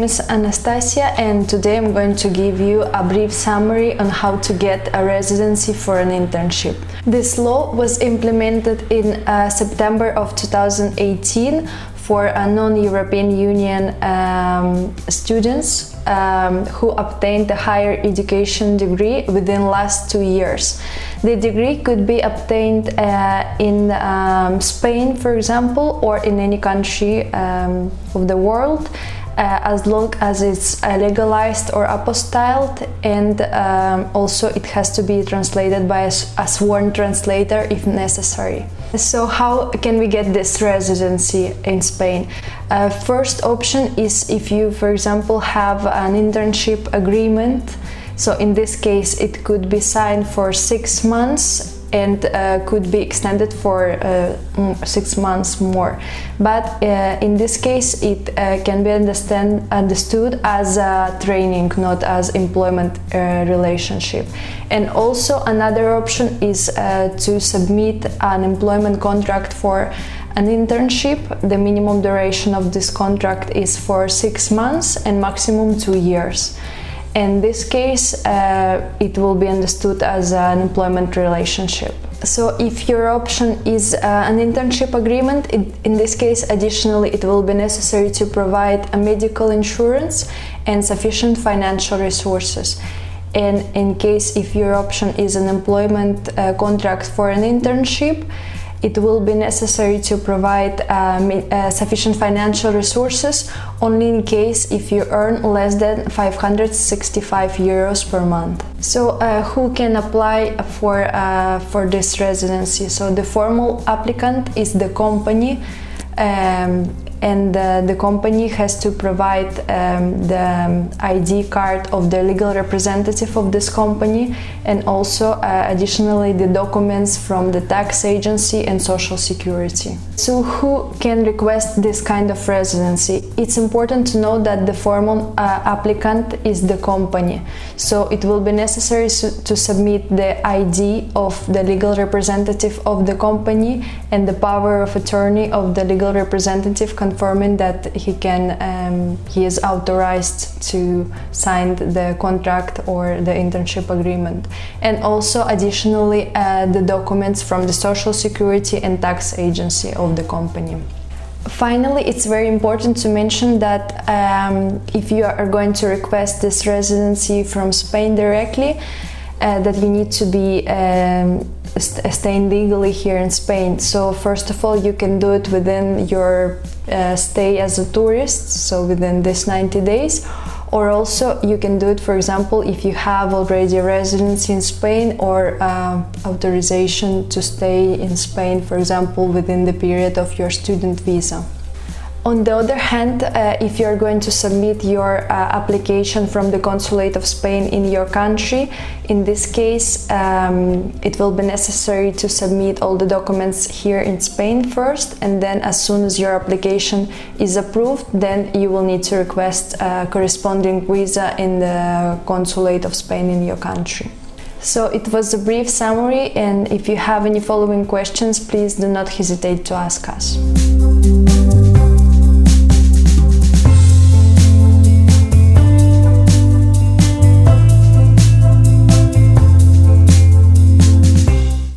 is Anastasia, and today I'm going to give you a brief summary on how to get a residency for an internship. This law was implemented in September of 2018 for non-European Union students who obtained a higher education degree within last 2 years. The degree could be obtained in Spain, for example, or in any country of the world, as long as it's legalized or apostilled, and also it has to be translated by a sworn translator if necessary. So how can we get this residency in Spain? First option is if you, for example, have an internship agreement. So in this case it could be signed for 6 months and could be extended for 6 months more. But in this case it can be understood as a training, not as employment relationship. And also another option is to submit an employment contract for an internship. The minimum duration of this contract is for 6 months and maximum 2 years. In this case, it will be understood as an employment relationship. So if your option is an internship agreement, in this case, additionally, it will be necessary to provide a medical insurance and sufficient financial resources. And in case if your option is an employment contract for an internship, it will be necessary to provide sufficient financial resources only in case if you earn less than 565 euros per month. So who can apply for this residency? So the formal applicant is the company, and the company has to provide the ID card of the legal representative of this company, and also additionally the documents from the tax agency and social security. So who can request this kind of residency? It's important to know that the formal applicant is the company. So it will be necessary to submit the ID of the legal representative of the company and the power of attorney of the legal representative confirming that he is authorized to sign the contract or the internship agreement, and also additionally the documents from the social security and tax agency of the company. Finally, it's very important to mention that if you are going to request this residency from Spain directly, that you need to be staying legally here in Spain. So first of all, you can do it within your stay as a tourist, so within this 90 days, or also you can do it, for example, if you have already a residency in Spain or authorization to stay in Spain, for example, within the period of your student visa. On the other hand, if you are going to submit your application from the Consulate of Spain in your country, in this case it will be necessary to submit all the documents here in Spain first, and then as soon as your application is approved, then you will need to request a corresponding visa in the Consulate of Spain in your country. So it was a brief summary, and if you have any following questions, please do not hesitate to ask us.